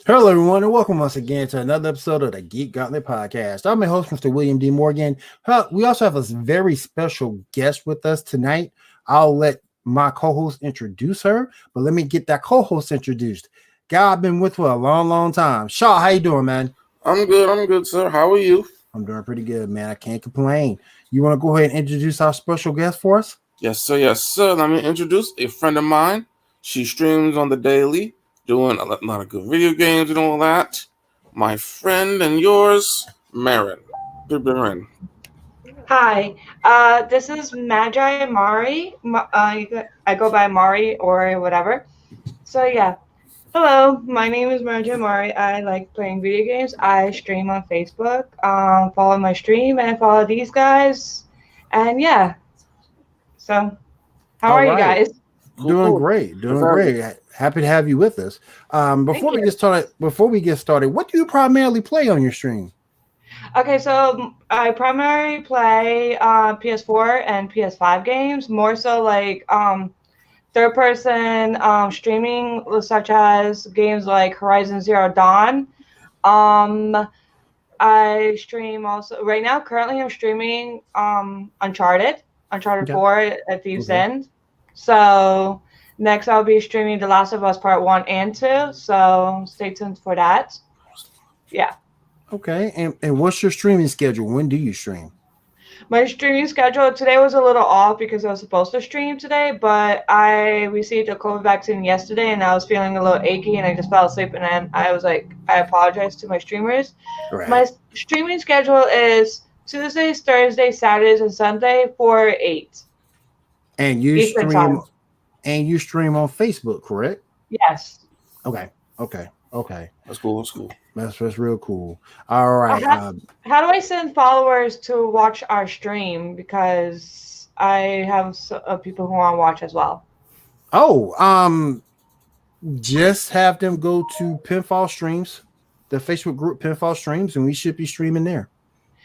Hello, everyone, and welcome once again to another episode of the Geek, Gauntlet podcast. I'm your host, Mr. William D. Morgan. We also have a very special guest with us tonight. I'll let my co-host introduce her, but let me get that co-host introduced. Guy I've been with for a long, long time. Shaw, how you doing, man? I'm good, sir. How are you? I'm doing pretty good, man. I can't complain. You want to go ahead and introduce our special guest for us? Yes, sir. Let me introduce a friend of mine. She streams on the daily, doing a lot of good video games and all that. My friend and yours, Marin. Hi, this is Magi Mari. I go by Mari or whatever. So yeah, hello, my name is Magi Mari. I like playing video games. I stream on Facebook. Follow my stream and follow these guys. And yeah, so how are you guys? Doing great. Happy to have you with us. Before we get started, what do you primarily play on your stream? Okay, so I primarily play PS4 and PS5 games, more so like third-person streaming, such as games like Horizon Zero Dawn. I stream also right now. Currently, I'm streaming Uncharted 4 at Thieves End. So next, I'll be streaming The Last of Us Part 1 and 2. So stay tuned for that. Yeah. Okay, and what's your streaming schedule? When do you stream? My streaming schedule today was a little off because I was supposed to stream today, but I received a COVID vaccine yesterday and I was feeling a little achy and I just fell asleep, and then I was like, I apologize to my streamers. Right. My streaming schedule is Tuesdays, Thursdays, Saturdays, and Sunday 4-8. And you Eastern stream time. And you stream on Facebook, correct? Yes. Okay. That's cool. That's real cool. All right. How do I send followers to watch our stream? Because I have people who want to watch as well. Oh, just have them go to Pinfall Streams, the Facebook group Pinfall Streams, and we should be streaming there.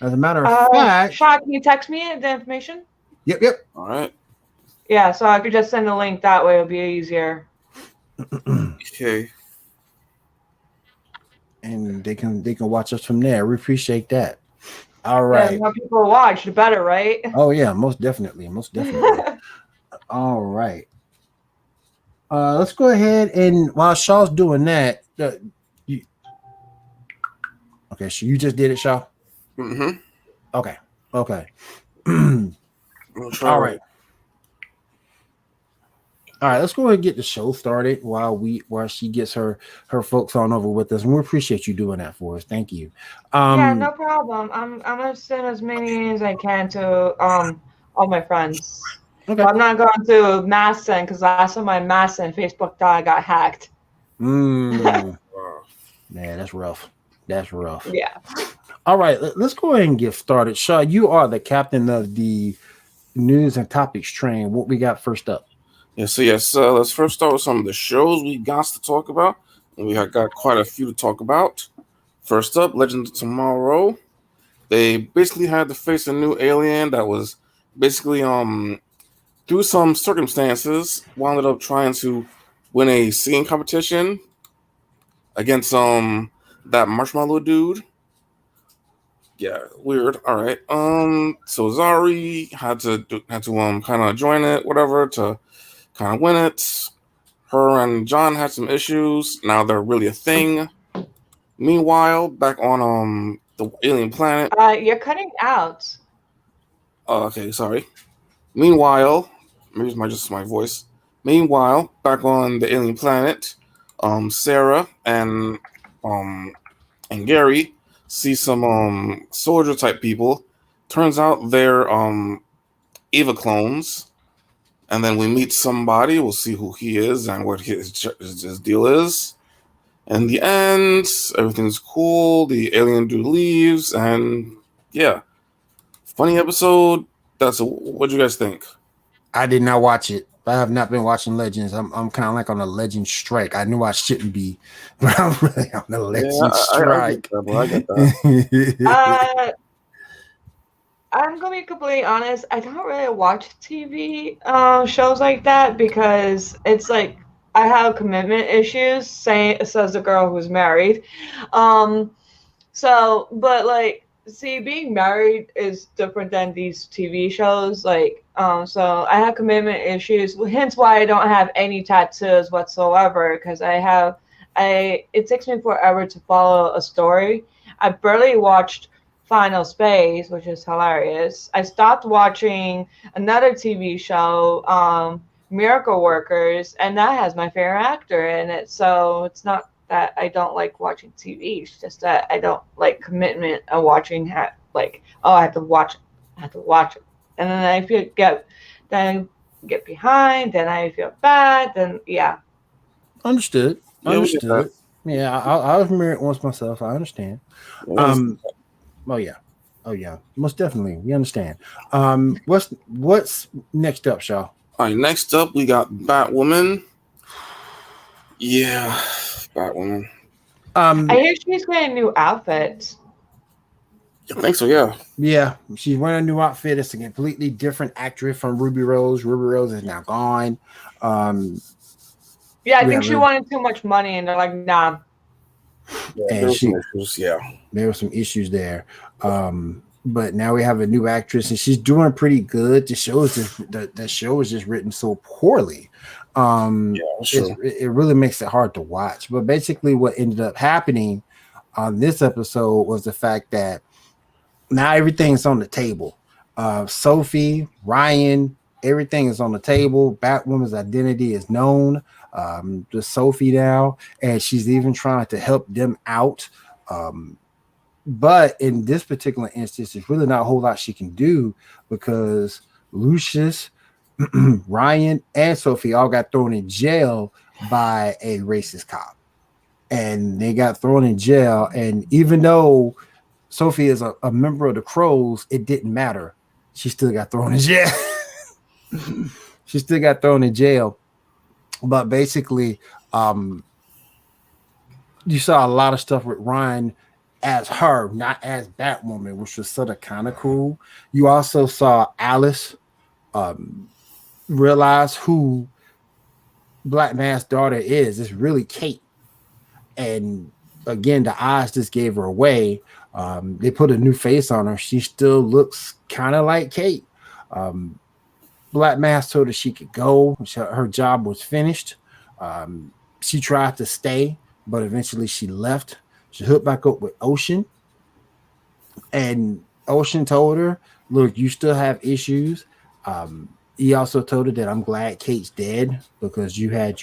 As a matter of fact, Shaw, can you text me the information? Yep. All right. Yeah, so I could just send a link that way. It'll be easier. Okay. And they can watch us from there. We appreciate that. All right. The more people watch, the better, right? Oh yeah, most definitely. All right. Let's go ahead and while Shaw's doing that, okay, so you just did it, Shaw? Mm-hmm. Okay. All right, let's go ahead and get the show started while she gets her folks on over with us, and we appreciate you doing that for us. Thank you. Yeah, no problem. I'm gonna send as many as I can to all my friends. Okay. I'm not going to mass send because last time my mass send Facebook got hacked. Yeah, that's rough. Yeah. All right, let's go ahead and get started. Shaw, you are the captain of the news and topics train. What we got first up? Yes. Let's first start with some of the shows we got to talk about. And we have got quite a few to talk about. First up, Legends of Tomorrow. They basically had to face a new alien that was basically through some circumstances wound up trying to win a singing competition against that marshmallow dude. Yeah, weird. All right. So Zari had to kind of join it, whatever, to kind of win it. Her and John had some issues. Now they're really a thing. Meanwhile, back on the alien planet. You're cutting out. Okay, sorry. Meanwhile, maybe it's just my voice. Meanwhile, back on the alien planet, Sarah and Gary see some soldier type people. Turns out they're Eva clones. And then we meet somebody. We'll see who he is and what his deal is. In the end, everything's cool. The alien dude leaves, and yeah, funny episode. What do you guys think? I did not watch it. I have not been watching Legends. I'm kind of like on a Legend strike. I knew I shouldn't be, but I'm really on a Legend strike. I get that. I'm gonna be completely honest. I don't really watch TV shows like that because it's like I have commitment issues. Says the girl who's married. But like, see, being married is different than these TV shows. Like, so I have commitment issues. Hence why I don't have any tattoos whatsoever because it takes me forever to follow a story. I barely watched Final Space, which is hilarious. I stopped watching another TV show, Miracle Workers, and that has my favorite actor in it. So it's not that I don't like watching TV. It's just that I don't like commitment of watching. I have to watch it, and then I get behind. Then I feel bad. Then yeah. Understood. Yeah, I was married once myself. I understand. Oh yeah, most definitely. We understand. What's next up, Shaw? All right, next up we got Batwoman. Yeah, Batwoman. I hear she's getting a new outfit. I think so. Yeah. Yeah, she's wearing a new outfit. It's a completely different actress from Ruby Rose. Ruby Rose is now gone. Yeah, I think she wanted too much money, and they're like, nah. And there were some issues there. But now we have a new actress, and she's doing pretty good. The show is just written so poorly. It really makes it hard to watch. But basically, what ended up happening on this episode was the fact that now everything's on the table. Sophie, Ryan, everything is on the table. Batwoman's identity is known. To Sophie now, and she's even trying to help them out. But in this particular instance, there's really not a whole lot she can do because Lucius, Ryan, and Sophie all got thrown in jail by a racist cop. And they got thrown in jail. And even though Sophie is a member of the Crows, it didn't matter. She still got thrown in jail. She still got thrown in jail. But basically, you saw a lot of stuff with Ryan as her, not as Batwoman, which was sort of kind of cool. You also saw Alice realize who Black Man's daughter is. It's really Kate. And again, the eyes just gave her away. They put a new face on her. She still looks kind of like Kate. Black Mask told her she could go. Her job was finished. She tried to stay, but eventually she left. She hooked back up with Ocean. And Ocean told her, look, you still have issues. He also told her that I'm glad Kate's dead because you had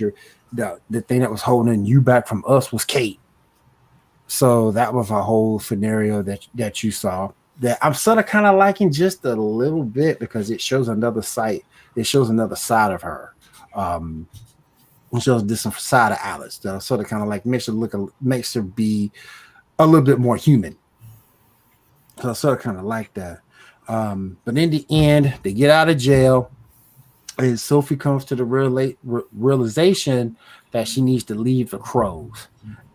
the thing that was holding you back from us was Kate. So that was a whole scenario that you saw. That I'm sort of kind of liking just a little bit because it shows another side. It shows another side of her. It shows this side of Alice that sort of kind of like makes her be a little bit more human. So I sort of kind of like that. But in the end, they get out of jail, and Sophie comes to the realization that she needs to leave the Crows.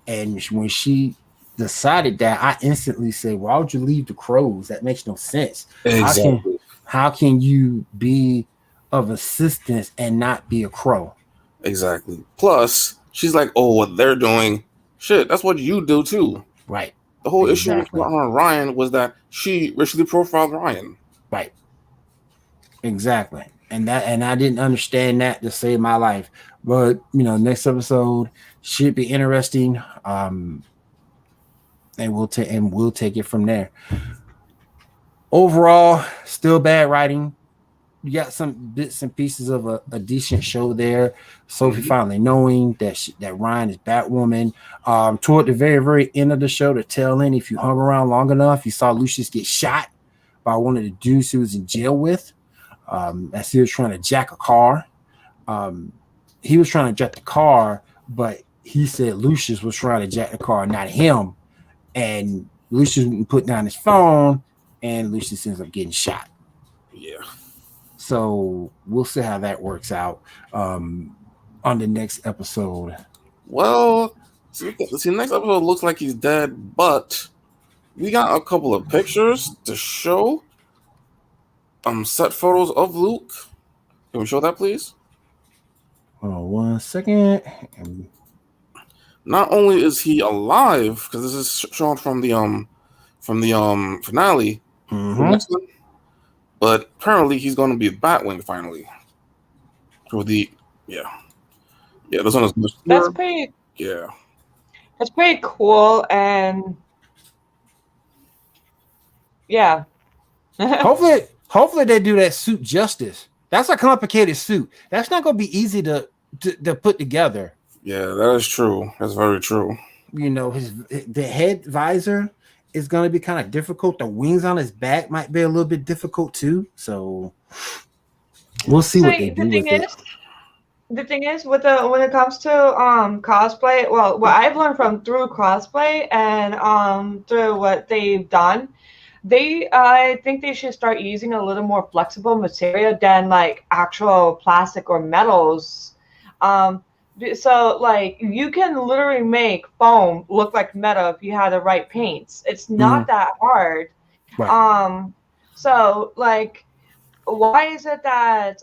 And when she decided that, I instantly said, why would you leave the Crows? That makes no sense. Exactly. How can you be of assistance and not be a Crow? Exactly. Plus, she's like, oh, what they're doing, shit, that's what you do too. Right. The whole issue with Ryan was that she racially profiled Ryan. Right. Exactly. And I didn't understand that to save my life. But next episode should be interesting. And we'll take it from there. Overall, still bad writing. you got some bits and pieces of a decent show there. Sophie finally knowing that Ryan is Batwoman. Toward the very, very end of the show, the tail end, if you hung around long enough, you saw Lucius get shot by one of the dudes he was in jail with. As he was trying to jack a car. He was trying to jack the car, but he said Lucius was trying to jack the car, not him. And Lucius put down his phone, and Lucius ends up getting shot. Yeah. So we'll see how that works out on the next episode. Well, see, next episode looks like he's dead, but we got a couple of pictures to show. Set photos of Luke. Can we show that, please? Oh, 1 second. Not only is he alive, because this is shown from the finale, but apparently he's going to be Batwing finally. For the this one is. That's pretty. Yeah, that's pretty cool, and yeah. Hopefully they do that suit justice. That's a complicated suit. That's not going to be easy to put together. Yeah, that is true. That's very true. You know, the head visor is going to be kind of difficult. The wings on his back might be a little bit difficult too. So we'll see what they do with it. The thing is, when it comes to cosplay, well, what I've learned through cosplay and through what they've done, I think they should start using a little more flexible material than like actual plastic or metals. So like you can literally make foam look like metal if you have the right paints. It's not that hard. Right. So like, why is it that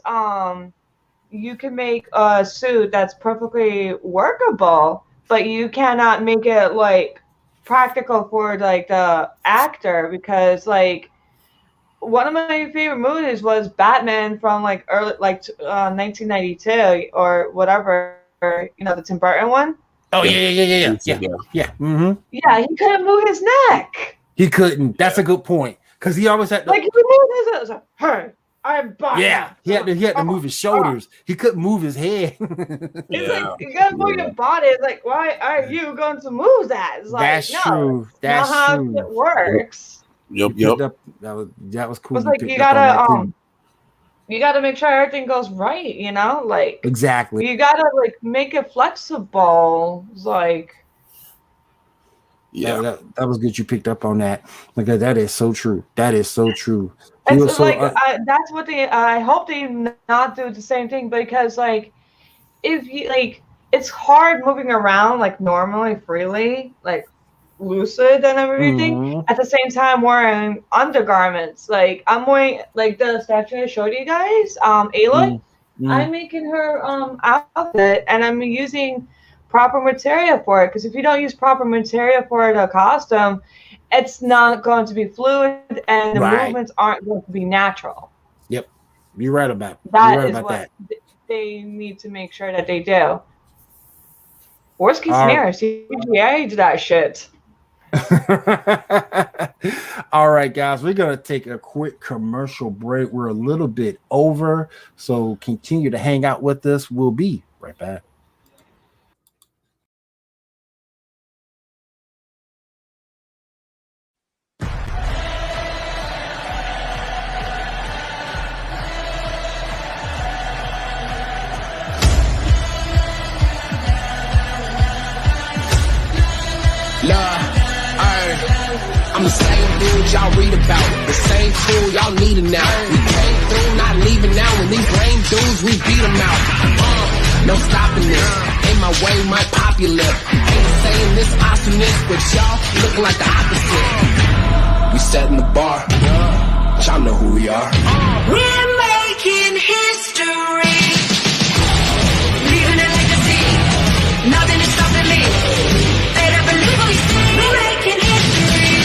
you can make a suit that's perfectly workable, but you cannot make it like practical for like the actor? Because like one of my favorite movies was Batman from like early 1992 or whatever, the Tim Burton one. Oh yeah. Mm-hmm. Yeah, he couldn't move his neck. He couldn't. That's a good point, because he always had to, like he moved his hey, I'm Batman. Yeah, he had to move his shoulders. He couldn't move his head. It's like you gotta move your body. It's like, why are you going to move that? It's like, that's no, true. That's not true. how it works. Yep. That was cool. It's like you gotta make sure everything goes right. Like exactly. You gotta like make it flexible. It's like. Yeah, that was good. You picked up on that. Like that is so true. That is so true. It's like that's what I hope they not do the same thing, because like if you like, it's hard moving around like normally freely, like lucid and everything. At the same time wearing undergarments. Like I'm wearing like the statue I showed you guys, Aloy. I'm making her outfit, and I'm using proper material for it, because if you don't use proper material for the costume, it's not going to be fluid, and the movements aren't going to be natural. Yep, you're right about that. They need to make sure that they do. Worst case scenario, CGI that shit. All right, guys, we're gonna take a quick commercial break. We're a little bit over, so continue to hang out with us. We'll be right back. I'm the same dude y'all read about, the same tool y'all need it now. We came through, not leaving now, and these lame dudes, we beat them out. No stopping this, in my way might pop your lip. Ain't saying this awesomeness, but y'all looking like the opposite. We setting the bar, y'all know who we are. We're making history, leaving a legacy, nothing is stopping me. They don't believe what we see. We're making history.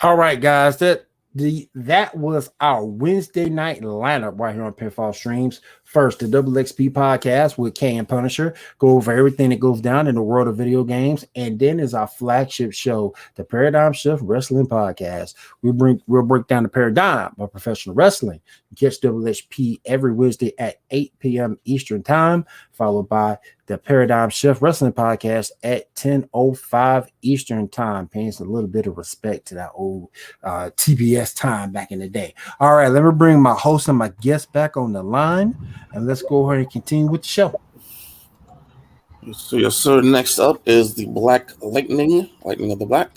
All right, guys. That was our Wednesday night lineup right here on Pinfall Streams. First, the Double XP podcast with K and Punisher. Go over everything that goes down in the world of video games. And then is our flagship show, the Paradigm Shift Wrestling Podcast. We'll break down the paradigm of professional wrestling. Catch Double XP every Wednesday at 8 p.m. Eastern Time, followed by the Paradigm Shift Wrestling Podcast at 10:05 Eastern Time. Paying a little bit of respect to that old TBS time back in the day. All right, let me bring my host and my guest back on the line, and let's go ahead and continue with the show. So, yes, sir. Next up is the Black Lightning of the Black.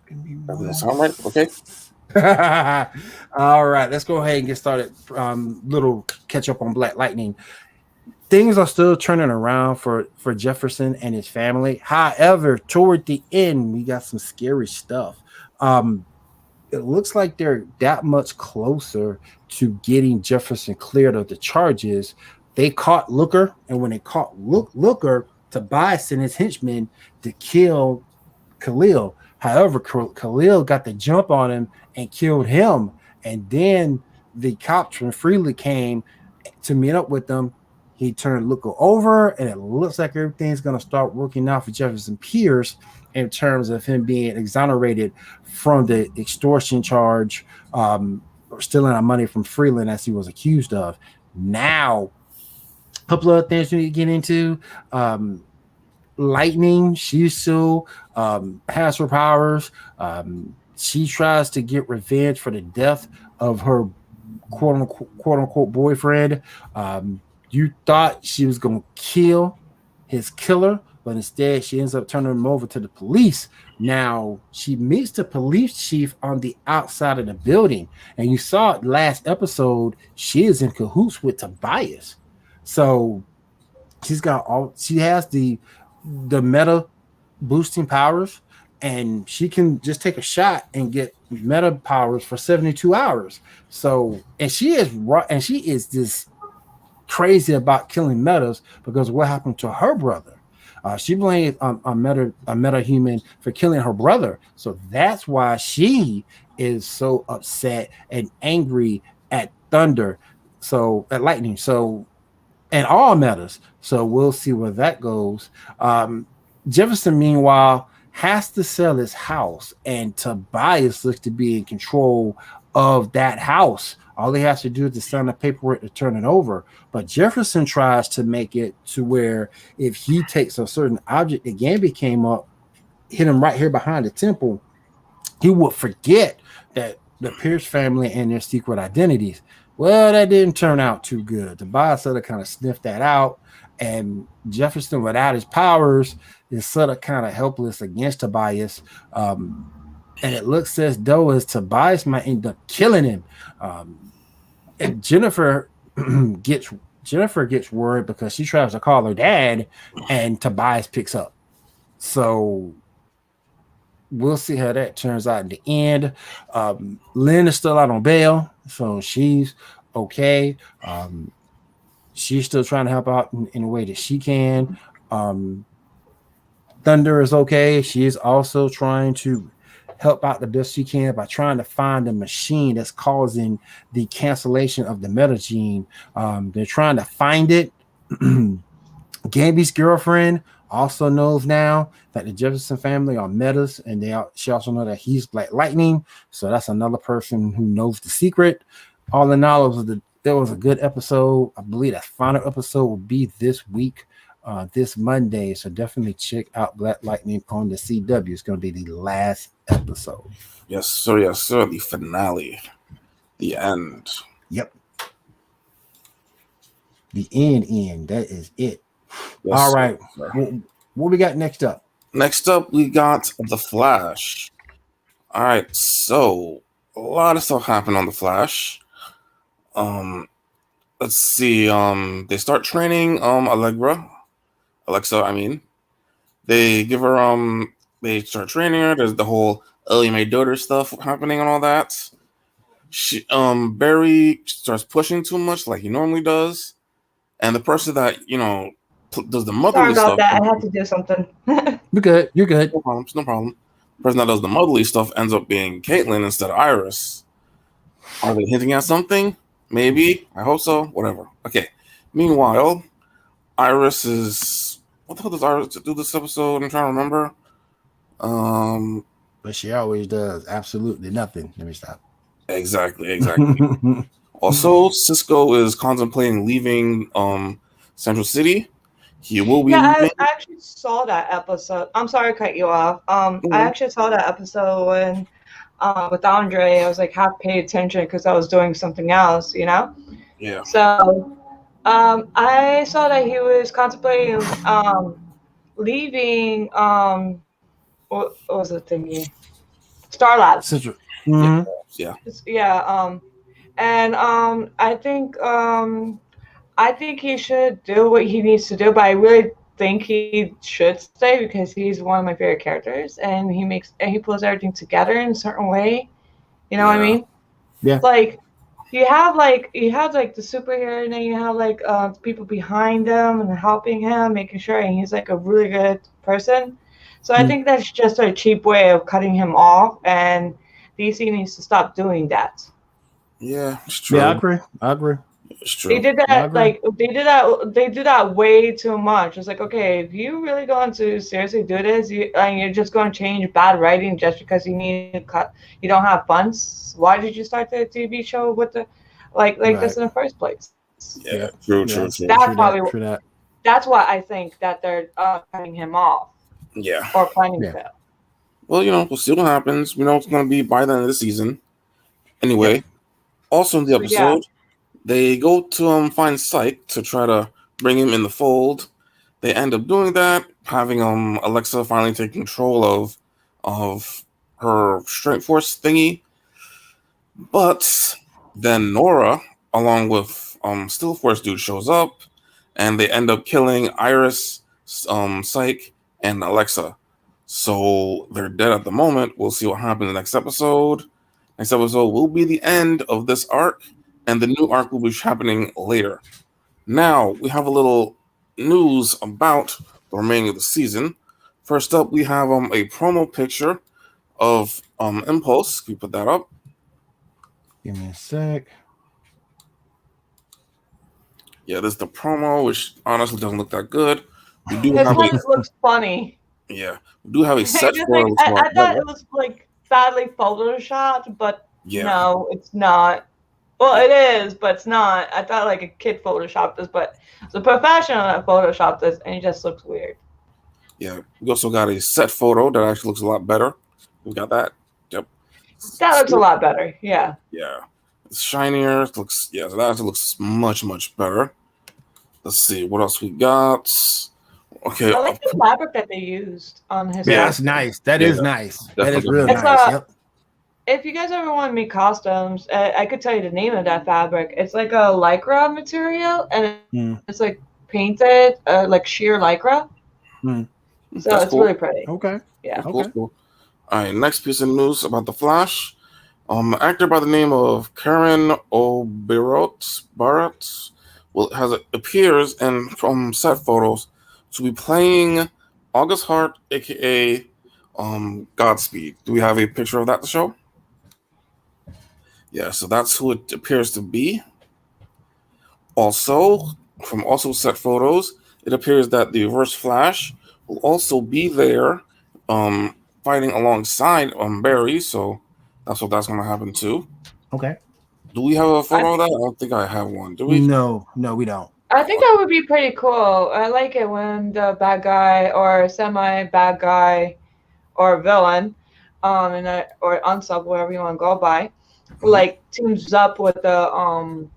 Doesn't that sound right? Okay. All right, let's go ahead and get started. Little catch up on Black Lightning. Things are still turning around for Jefferson and his family. However, toward the end, we got some scary stuff. It looks like they're that much closer to getting Jefferson cleared of the charges. They caught Looker, and when they caught Looker, Tobias and his henchmen to kill Khalil. However, Khalil got the jump on him and killed him. And then the cops from Freely came to meet up with them. He turned Looker over, and it looks like everything's going to start working out for Jefferson Pierce in terms of him being exonerated from the extortion charge, stealing our money from Freeland as he was accused of. Now, a couple of things we need to get into. Lightning, she still has her powers. She tries to get revenge for the death of her quote unquote boyfriend. You thought she was going to kill his killer, but instead she ends up turning him over to the police. Now she meets the police chief on the outside of the building, and you saw it last episode. She is in cahoots with Tobias, so she has the meta boosting powers, and she can just take a shot and get meta powers for 72 hours. So, and she is this crazy about killing metas because what happened to her brother. She blamed a meta human for killing her brother. So that's why she is so upset and angry at Thunder. So at Lightning. So and all metas. So we'll see where that goes. Jefferson, meanwhile, has to sell his house, and Tobias looks to be in control of that house. All he has to do is to sign the paperwork to turn it over. But Jefferson tries to make it to where if he takes a certain object that Gamby came up, hit him right here behind the temple, he would forget that the Pierce family and their secret identities. Well, that didn't turn out too good. Tobias sort of kind of sniffed that out, and Jefferson, without his powers, is sort of kind of helpless against Tobias. And it looks as though Tobias might end up killing him. And Jennifer gets worried because she tries to call her dad, and Tobias picks up. So we'll see how that turns out in the end. Lynn is still out on bail, so she's okay. She's still trying to help out in a way that she can. Thunder is okay. She is also trying to help out the best she can by trying to find the machine that's causing the cancellation of the meta gene. They're trying to find it. Gamby's girlfriend also knows now that the Jefferson family are metas, and she also knows that he's Black Lightning. So that's another person who knows the secret. All in all, it was a good episode. I believe that final episode will be this week, this Monday. So definitely check out Black Lightning on the CW. It's going to be the last episode. Yes, sir. Yes, sir. The finale. The end. Yep. The end. That is it. Yes, all right. Sir. What we got next up? Next up, we got The Flash. All right. So a lot of stuff happened on The Flash. Let's see. They start training Alexa, I mean. They give her they start training her. There's the whole Ellie Mae daughter stuff happening and all that. She Barry starts pushing too much like he normally does. And the person that, does the motherly Sorry about stuff. that. I had to do something. You're good. No problem. person that does the motherly stuff ends up being Caitlyn instead of Iris. Are they hinting at something? Maybe. I hope so. Whatever. Okay. Meanwhile, Iris is. What the hell does Iris do this episode? I'm trying to remember. But she always does absolutely nothing. Let me stop. Exactly. Also, Cisco is contemplating leaving Central City. He will be Yeah, leaving. I actually saw that episode. I'm sorry to cut you off. I actually saw that episode when with Andre. I was like half paid attention because I was doing something else, you know. Yeah. So I saw that he was contemplating leaving. What was the thingy? Star Labs. Central. Yeah. Yeah. And I think he should do what he needs to do, but I really think he should stay because he's one of my favorite characters, and he pulls everything together in a certain way. You know what I Yeah. mean? Yeah. Like you have the superhero, and then you have people behind him and helping him, making sure, and he's like a really good person. So I think that's just a cheap way of cutting him off, and DC needs to stop doing that. Yeah, it's true. Yeah, I agree. It's true. They did I that agree. they do that way too much. It's like, okay, if you really going to seriously do this, you're just going to change bad writing just because you need to cut. You don't have funds. Why did you start the TV show with the this in the first place? Yeah. True. That's True that. That's why I think that they're cutting him off Yeah. or planning to. Well, we'll see what happens. We know it's going to be by the end of the season. Anyway, also in the episode, they go to find Psyche to try to bring him in the fold. They end up doing that, having Alexa finally take control of her strength force thingy. But then Nora, along with Steel Force dude, shows up, and they end up killing Iris, Psyche, and Alexa. So they're dead at the moment. We'll see what happens in the next episode. Next episode will be the end of this arc, and the new arc will be happening later. Now, we have a little news about the remaining of the season. First up, we have a promo picture of Impulse. Can you put that up? Give me a sec. Yeah, this is the promo, which honestly doesn't look that good. We do His have head looks funny. Yeah, we do have a set Just for like, I thought it was like badly photoshopped, but no, it's not. Well, it is, but it's not. I thought like a kid photoshopped this, but the professional that photoshopped this, and it just looks weird. Yeah, we also got a set photo that actually looks a lot better. We got that. Yep. That looks a lot better. Yeah. Yeah. It's shinier. It looks so that actually looks much better. Let's see what else we got. Okay. I like the fabric that they used on his. Yeah, that's nice. That is nice. That is real It's, nice. Yep. If you guys ever want to make costumes, I could tell you the name of that fabric. It's like a lycra material, and it's like painted like sheer lycra. So That's it's cool. really pretty. Okay. Yeah. Cool. All right. Next piece of news about the Flash. Actor by the name of Karen Barrett appears in set photos to be playing August Hart, aka Godspeed. Do we have a picture of that to show? Yeah, so that's who it appears to be. Also, from set photos, it appears that the Reverse Flash will also be there, fighting alongside Barry. So that's going to happen too. Okay. Do we have a photo of that? I don't think I have one. Do we? No, we don't. I think that would be pretty cool. I like it when the bad guy or semi-bad guy or villain, or unsub, whatever you want to go by, like teams up with the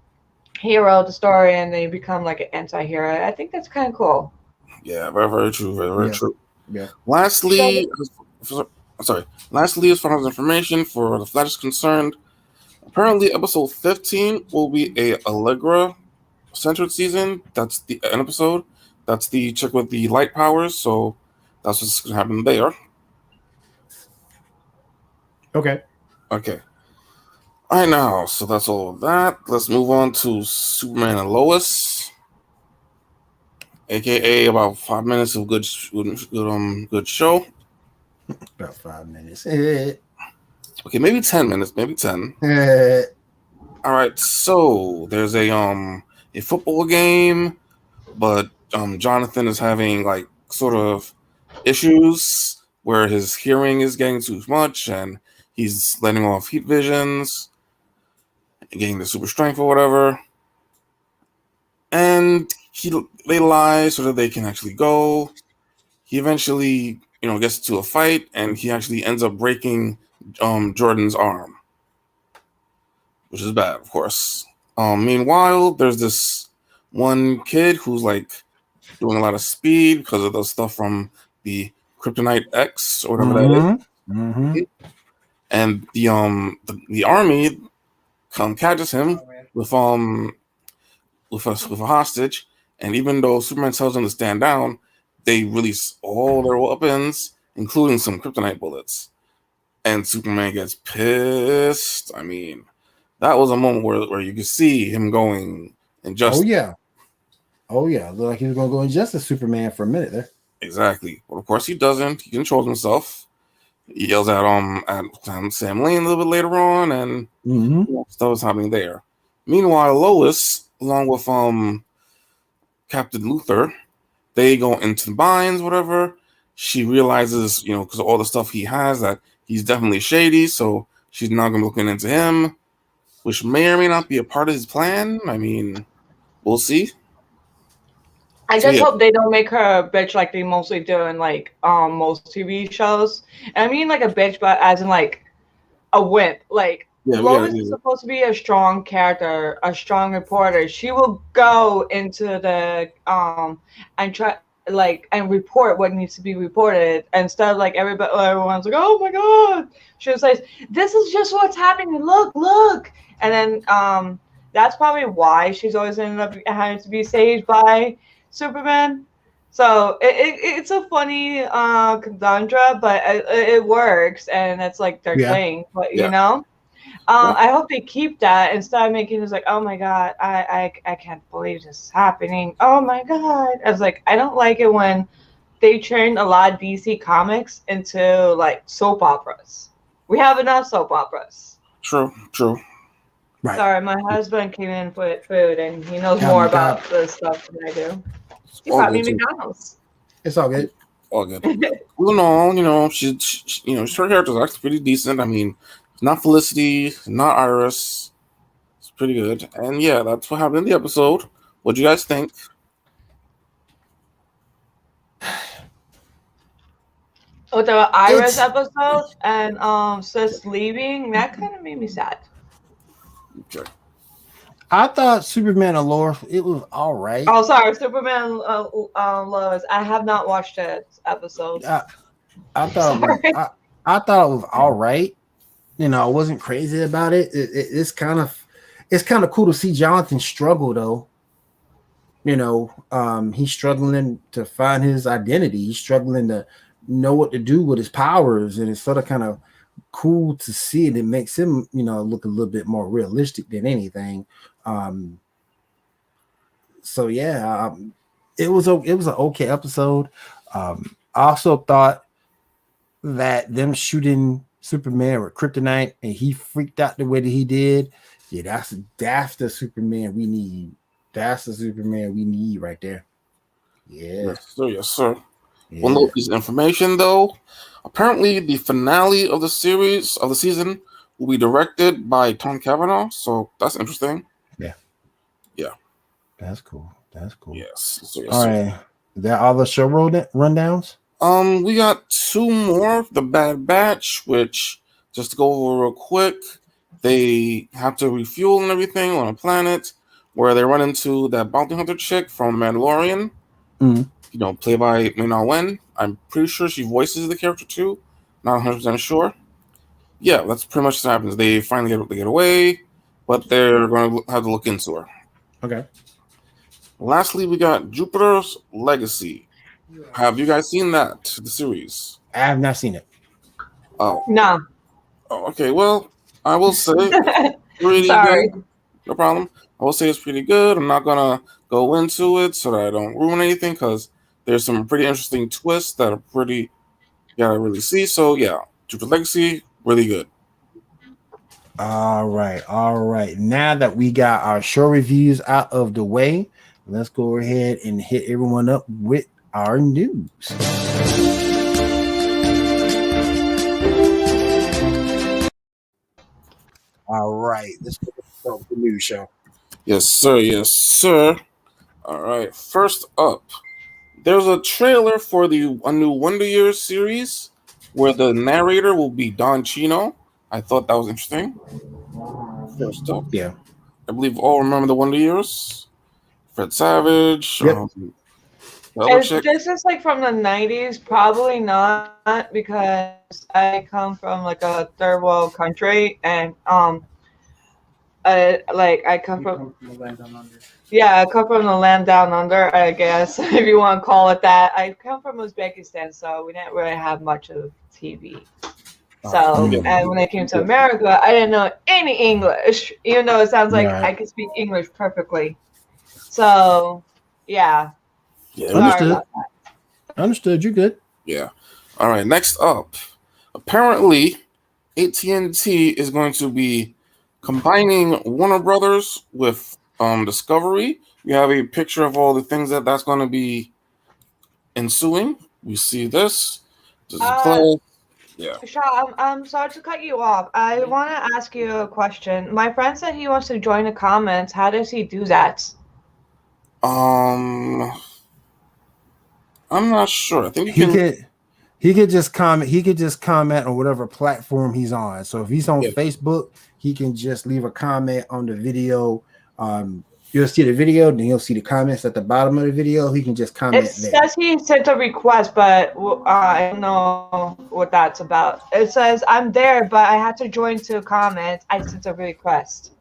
hero of the story, and they become like an anti-hero. I think that's kind of cool. Yeah, very true. Very true. Yeah. Lastly, as far as information for the Flash is concerned, apparently episode 15 will be a Allegra centered season. That's the an episode. That's the chick with the light powers. So that's what's going to happen there. Okay. All right, now, so that's all of that. Let's move on to Superman and Lois, aka about 5 minutes of good show. About 5 minutes. Okay, maybe 10 minutes, maybe 10. All right, so there's a football game, but Jonathan is having like sort of issues where his hearing is getting too much and he's letting off heat visions and getting the super strength or whatever. And they lie so that they can actually go. He eventually, gets into a fight and he actually ends up breaking Jordan's arm, which is bad, of course. Meanwhile, there's this one kid who's like doing a lot of speed because of the stuff from the Kryptonite X or whatever that is. Mm-hmm. And the army catches him with a hostage, and even though Superman tells them to stand down, they release all their weapons, including some kryptonite bullets. And Superman gets pissed. I mean, that was a moment where you could see him going and just oh yeah. Looked like he was gonna go in just as Superman for a minute there. exactly. But of course he doesn't. He controls himself. He yells at Sam Lane a little bit later on, and stuff is happening there. Meanwhile, Lois, along with Captain Luthor, they go into the mines, whatever. She realizes, because of all the stuff he has, that he's definitely shady, so she's now going to be looking into him, which may or may not be a part of his plan. I mean, we'll see. I just hope they don't make her a bitch like they mostly do in like most TV shows. And I mean like a bitch, but as in like a wimp. Like Lois is supposed to be a strong character, a strong reporter. She will go into the and try and report what needs to be reported instead of like everyone's like, oh my god. She says, this is just what's happening. Look. And then that's probably why she's always ended up having to be saved by Superman. So it's a funny conundrum, but it works, and it's like their thing. But I hope they keep that instead of making this like, oh my god, I can't believe this is happening. Oh my god, I was like, I don't like it when they turn a lot of DC comics into like soap operas. We have enough soap operas. True. Right. Sorry, my husband came in for food, and he knows more about the stuff than I do. He brought me McDonald's. It's all good. All good. Well, no, her character's actually pretty decent. I mean, it's not Felicity, not Iris. It's pretty good. And yeah, that's what happened in the episode. What do you guys think? With the Iris episode and Sis leaving, that kind of made me sad. Okay. I thought Superman and Lois, it was all right. Oh, sorry, Superman Lois. I have not watched that episode. I thought it was all right. I wasn't crazy about it. It's kind of cool to see Jonathan struggle though. He's struggling to find his identity. He's struggling to know what to do with his powers, and it's sort of kind of cool to see it. It makes him, look a little bit more realistic than anything. So yeah, it was an okay episode. I also thought that them shooting Superman with kryptonite and he freaked out the way that he did. Yeah, that's the Superman we need. That's the Superman we need right there. Yeah. Yes, sir. Yeah. One little piece of information though. Apparently, the finale of the season will be directed by Tom Cavanaugh. So that's interesting. Yeah. That's cool. Yes. All right. There are the show rundowns. We got two more. The Bad Batch, which just to go over real quick, they have to refuel and everything on a planet where they run into that bounty hunter chick from Mandalorian. Played by Mei-Na Wen. I'm pretty sure she voices the character too. Not 100% sure. Yeah, that's pretty much what happens. They finally get away, but they're going to have to look into her. Okay. Lastly, we got Jupiter's Legacy. Have you guys seen that, the series? I have not seen it. Oh. No. Oh, okay. Well, I will say pretty good. No problem. I will say it's pretty good. I'm not going to go into it so that I don't ruin anything because there's some pretty interesting twists that are pretty gotta really see. So yeah, Jupiter Legacy, really good. All right. Now that we got our show reviews out of the way, let's go ahead and hit everyone up with our news. All right, let's start with the news show. Yes, sir. Yes, sir. All right. First up, there's a trailer for a new Wonder Years series where the narrator will be Don Chino. I thought that was interesting. First up, Yeah. I believe all remember the Wonder Years. Fred Savage, Yep. Belichick. This is like from the 90s, probably not, because I come from like a third world country, and I come from the land down under. yeah, I come from the land down under, I guess, if you want to call it that. I come from Uzbekistan, so we didn't really have much of TV. So, Yeah. and when I came to America, I didn't know any English, even though it sounds like Right. I could speak English perfectly. So, yeah. Yeah, Sorry Understood. about that. Understood. You good? yeah. All right. Next up, apparently, AT&T is going to be combining Warner Brothers with Discovery. We have a picture of all the things that's going to be ensuing. We see this. This is close. Yeah. Shaw, I'm sorry to cut you off. I want to ask you a question. My friend said he wants to join the comments. How does he do that? I'm not sure. I think you He can. could. He could just comment. He could just comment on whatever platform he's on. So if he's on Yeah. Facebook, he can just leave a comment on the video. You'll see the video, then you'll see the comments at the bottom of the video. He can just comment It there. says he sent a request, but I don't know what that's about. It says, I'm there, but I had to join to comment. I sent a request.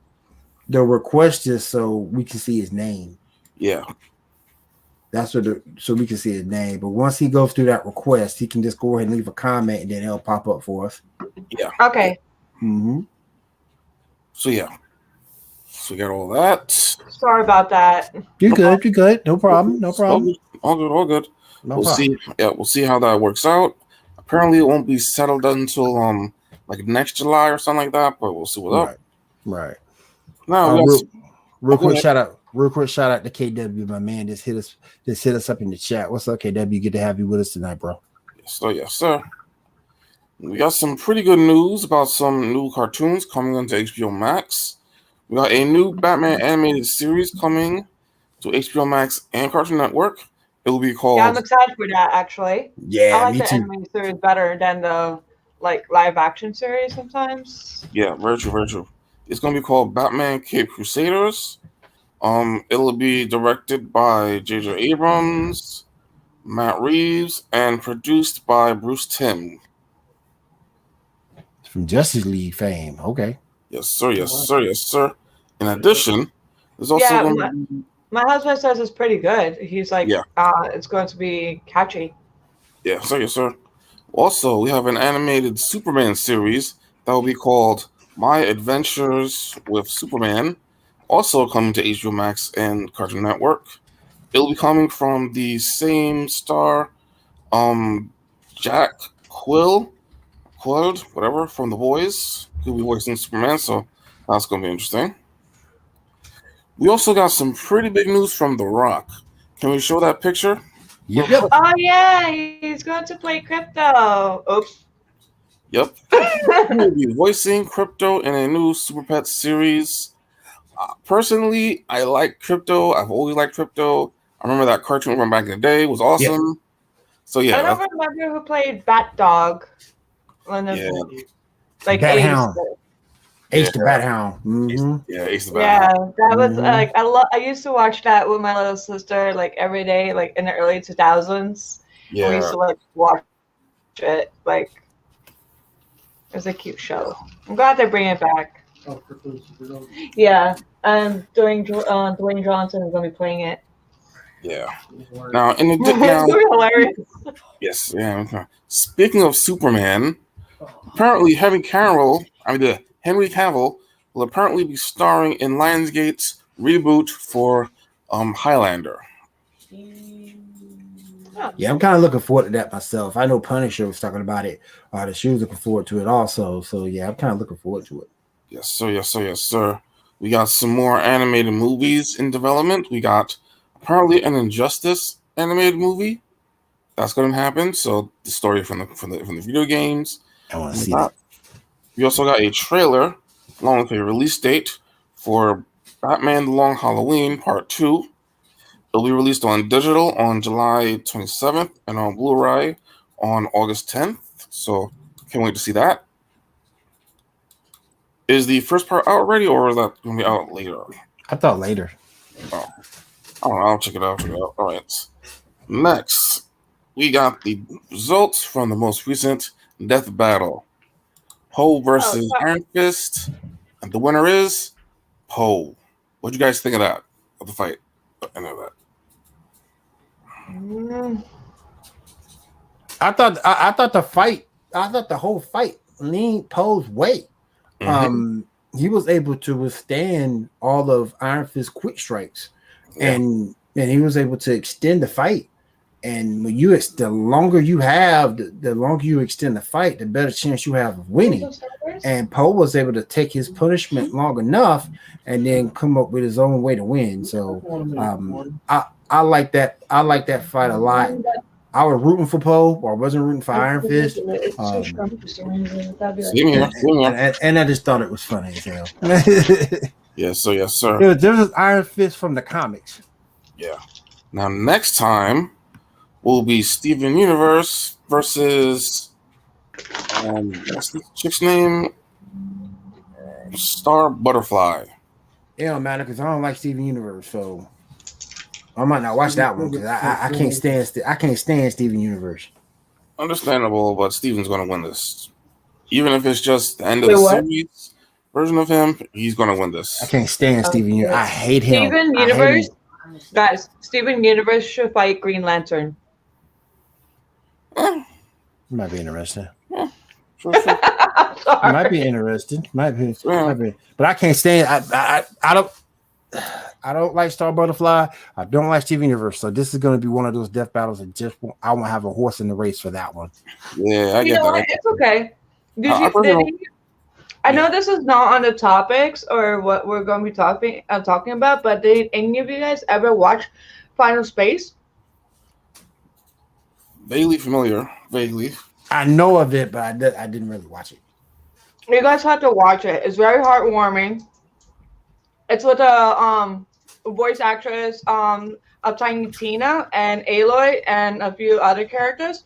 The request is so we can see his name. Yeah. That's what so we can see his name. But once he goes through that request, he can just go ahead and leave a comment, and then it'll pop up for us. Yeah. Okay. Mm-hmm. So yeah. So we got all that. Sorry about that. You're good. You're good. No problem. No problem. All good. All good. No We'll problem. see. Yeah, we'll see how that works out. Apparently, it won't be settled until like next July or something like that. But we'll see what's up. Right. Now, Real quick ahead. shout out. Real quick shout out to KW, my man. Just hit us up in the chat. What's up, KW? Good to have you with us tonight, bro. Yes, sir. We got some pretty good news about some new cartoons coming onto HBO Max. We got a new Batman animated series coming to HBO Max and Cartoon Network. It will be called. Yeah, I'm excited for that, actually. Yeah, I like me the too. anime series better than the live action series sometimes. Yeah, very true, very true. It's going to be called Batman Cape Crusaders. It'll be directed by J.J. Abrams, Matt Reeves, and produced by Bruce Timm. From Justice League fame. Okay. Yes, sir. Yes, sir. Yes, sir. In addition, there's also Yeah, going to be. My husband says it's pretty good. He's like, Yeah. It's going to be catchy. Yeah, sir. Yes, sir. Also, we have an animated Superman series that will be called My Adventures with Superman, also coming to HBO Max and Cartoon Network. It'll be coming from the same star, Jack Quilled, whatever, from The Boys. He'll be voicing Superman, so that's going to be interesting. We also got some pretty big news from The Rock. Can we show that picture? Yep. Oh yeah, he's going to play Crypto. Oops. Yep. He will be voicing Crypto in a new Super Pets series. Personally, I like Crypto. I've always liked Crypto. I remember that cartoon from back in the day. It was awesome. So yeah. I don't remember who played Bat Dog. Like Bat Ace. Hound. Ace the Bat Hound. Mm-hmm. Yeah, Ace the Bat Yeah, Hound. that was Mhm. like I used to watch that with my little sister like every day, like in the early 2000s. Yeah. We used to like watch it. Like it was a cute show. I'm glad they're bringing it back. Oh, Crypto's Superdog. Yeah, Dwayne Johnson is gonna be playing it. Yeah. Word. Now, in It's the now, gonna be hilarious. yes, yeah. Okay. Speaking of Superman, apparently Henry Cavill will apparently be starring in Lionsgate's reboot for Highlander. Yeah, I'm kind of looking forward to that myself. I know Punisher was talking about it. The shoes looking forward to it also. So yeah, I'm kind of looking forward to it. Yes, sir. Yes, sir. Yes, sir. We got some more animated movies in development. We got apparently an Injustice animated movie that's going to happen. So the story from the video games. I want to see that. We also got a trailer along with a release date for Batman: The Long Halloween Part 2. It'll be released on digital on July 27th and on Blu-ray on August 10th. So can't wait to see that. Is the first part out already, or is that going to be out later? I thought later. Oh, I don't know. I'll check it out. All right. Next, we got the results from the most recent death battle. Poe versus Iron Fist. And the winner is Poe. What do you guys think of that? Of the fight? I know that. I thought the whole fight leaned Poe's way. He was able to withstand all of Iron Fist's quick strikes, and he was able to extend the fight. And when the longer you extend the fight, the better chance you have of winning. And Poe was able to take his punishment long enough and then come up with his own way to win. So I like that. I like that fight a lot. I was rooting for Poe, or I wasn't rooting for Iron Fist. And I just thought it was funny as hell. Yes, sir. There was Iron Fist from the comics. Yeah. Now next time will be Steven Universe versus what's the chick's name? Star Butterfly. It don't matter because I don't like Steven Universe, so I might not watch that one because I can't stand Steven Universe. Understandable, but Steven's going to win this. Even if it's just the end of the series version of him, he's going to win this. I can't stand Steven Universe. I hate him. Steven Universe, guys. Steven Universe should fight Green Lantern. Might be interesting. Sure. Might be interesting. Might be. But I can't stand. I don't like Star Butterfly. I don't like Steven Universe. So this is going to be one of those death battles that I won't have a horse in the race for that one. Yeah, I get that. It's okay. I know this is not on the topics or what we're going to be talking about, but did any of you guys ever watch Final Space? Vaguely familiar. Vaguely. I know of it, but I didn't really watch it. You guys have to watch it. It's very heartwarming. It's with a voice actress of Tiny Tina and Aloy and a few other characters.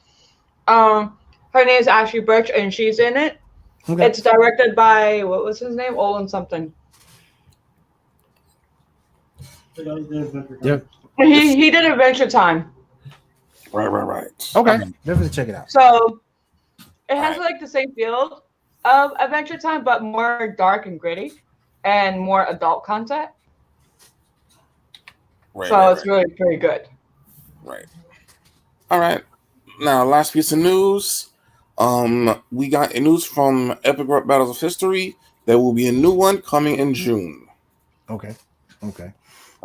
Her name is Ashley Birch, and she's in it. Okay. It's directed by, what was his name? Olin something. Yep. He did Adventure Time. Right. Okay, definitely check it out. So it has like the same feel of Adventure Time, but more dark and gritty and more adult content. It's really pretty good. Right. All right. Now, last piece of news. We got news from Epic Battles of History. There will be a new one coming in June. Okay. And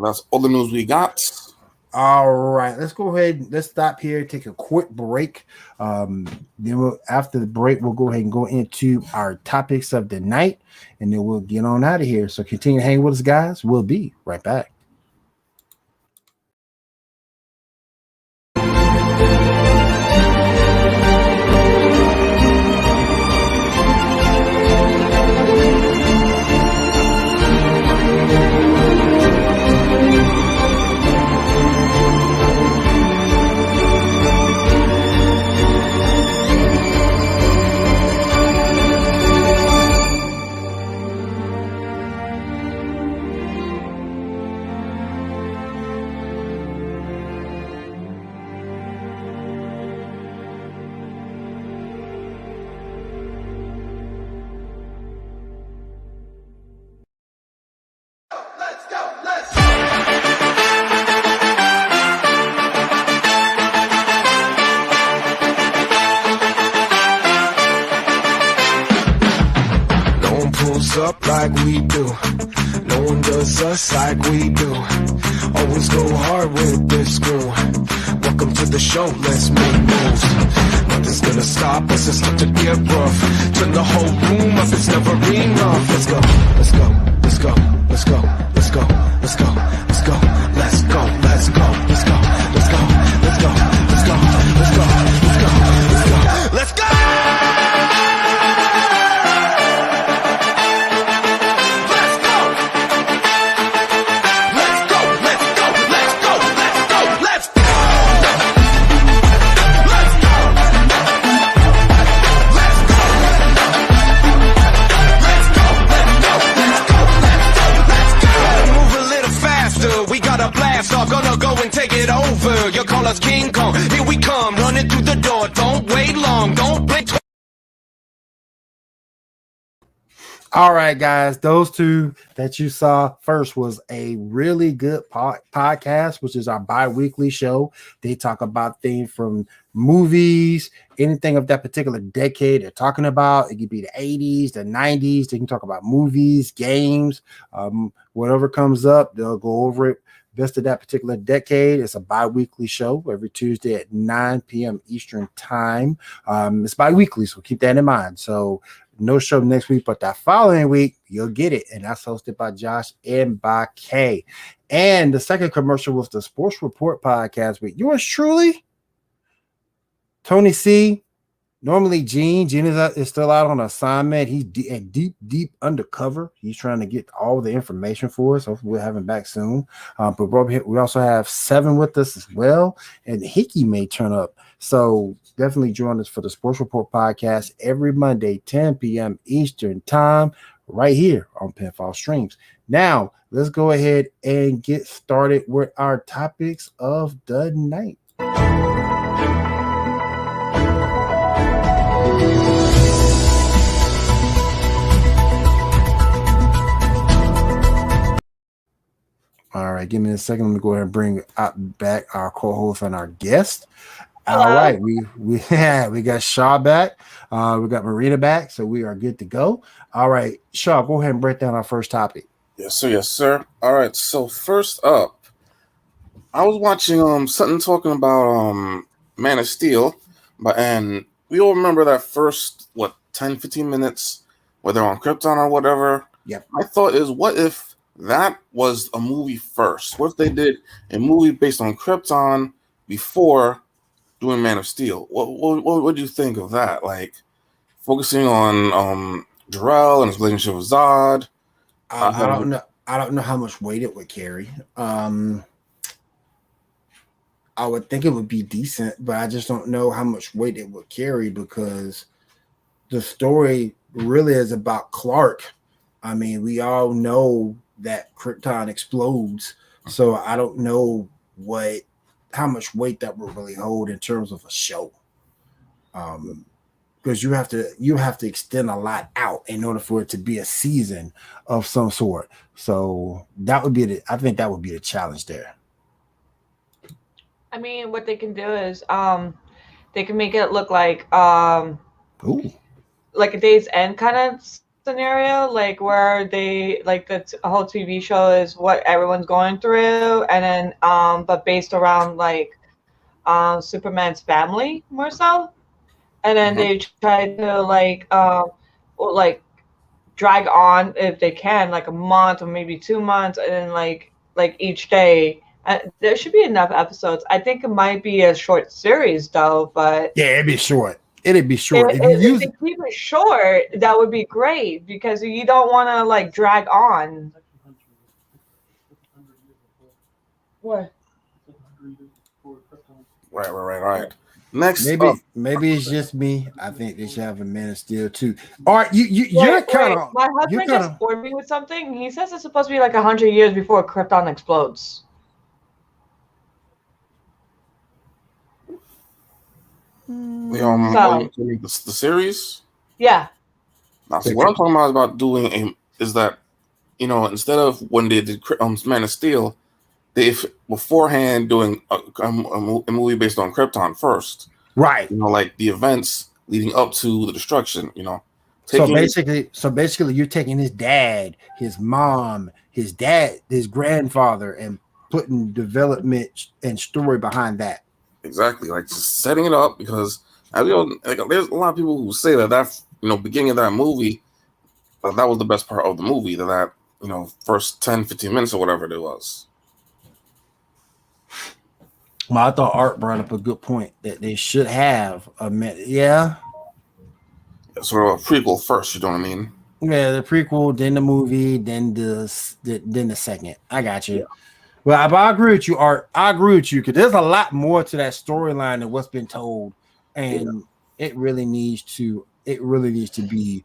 that's all the news we got. All right, let's go ahead. Let's stop here. Take a quick break. Then after the break, we'll go ahead and go into our topics of the night, and then we'll get on out of here. So continue to hang with us, guys. We'll be right back. things up like we do. No one does us like we do. Always go hard with this crew. Welcome to the show, let's make moves. Nothing's gonna stop us, it's time to get rough. Turn the whole room up, it's never enough. Let's go, let's go, let's go, let's go, let's go, let's go, let's go, let's go, let's go, let's go, let's go, let's go, let's go, let's go, let's go, let's go, let's go. Gonna go and take it over. You call us King Kong. Here we come, running through the door. Don't wait long. Don't blink. All right, guys, those two that you saw first was a really good podcast, which is our bi-weekly show. They talk about things from movies, anything of that particular decade they're talking about. It could be the 80s, the 90s. They can talk about movies, games, whatever comes up, they'll go over it. Best of that particular decade. It's a bi-weekly show every Tuesday at 9 p.m. Eastern time. It's bi-weekly, so keep that in mind. So no show next week, but that following week, you'll get it. And that's hosted by Josh and by Kay. And the second commercial was the Sports Report podcast with yours truly, Tony C. Normally, Gene is still out on assignment. He's deep undercover. He's trying to get all the information for us. Hopefully, we'll have him back soon. But we also have Seven with us as well, and Hickey may turn up. So definitely join us for the Sports Report podcast every Monday, 10 p.m. Eastern time, right here on Pinfall Streams. Now, let's go ahead and get started with our topics of the night. All right, give me a second. Let me go ahead and bring back our co-host and our guest. Hello. All right, we got Shaw back. We got Marina back, so we are good to go. All right, Shaw, go ahead and break down our first topic. Yes, sir. Yes, sir. All right. So first up, I was watching something talking about Man of Steel, and we all remember that first 10, 15 minutes, whether on Krypton or whatever. Yep. My thought is, what if that was a movie first? What if they did a movie based on Krypton before doing Man of Steel? What do you think of that? Like focusing on Jor-El and his relationship with Zod. I don't know. I don't know how much weight it would carry. I would think it would be decent, but I just don't know how much weight it would carry because the story really is about Clark. I mean, we all know that Krypton explodes, so I don't know how much weight that will really hold in terms of a show. Because you have to extend a lot out in order for it to be a season of some sort. So that would be I think that would be the challenge there. I mean, what they can do is they can make it look like like a Day's End kind of scenario, like where they like the whole TV show is what everyone's going through, and then but based around like Superman's family more so, and then they try to like drag on if they can like a month or maybe 2 months, and then like each day. There should be enough episodes. I think it might be a short series though, but yeah, it'd be short. It'd be short. If they keep it short, that would be great because you don't want to like drag on. What? Right. Next, maybe it's just me. I think they should have a Man of Steel too. All right, you're kind of. My husband just bored me with something. He says it's supposed to be like 100 years before Krypton explodes. The series. Yeah. Now, so what I'm talking about doing is that instead of when they did Man of Steel, they beforehand doing a movie based on Krypton first, right? Like the events leading up to the destruction. So basically, you're taking his dad, his mom, his grandfather, and putting development and story behind that. Exactly, like just setting it up because there's a lot of people who say that beginning of that movie that was the best part of the movie. That first 10, 15 minutes or whatever it was. Well, I thought Art brought up a good point that they should have yeah. Sort of a prequel first, you know what I mean? Yeah, the prequel, then the movie, then the second. I got you. Yeah. Well, but I agree with you, Art. I agree with you because there's a lot more to that storyline than what's been told, and it really needs to be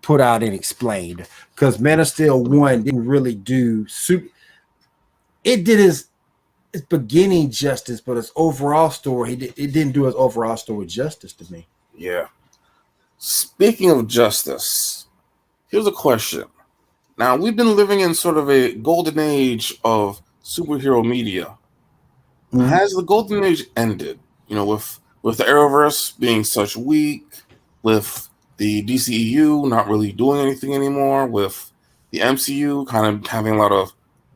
put out and explained. Because Man of Steel 1 didn't really do super. It did its beginning justice, but its overall story, it didn't do its overall story justice to me. Yeah. Speaking of justice, here's a question. Now, we've been living in sort of a golden age of superhero media. Mm-hmm. Has the golden age ended? With the Arrowverse being such weak, with the DCEU not really doing anything anymore, with the MCU kind of having a lot of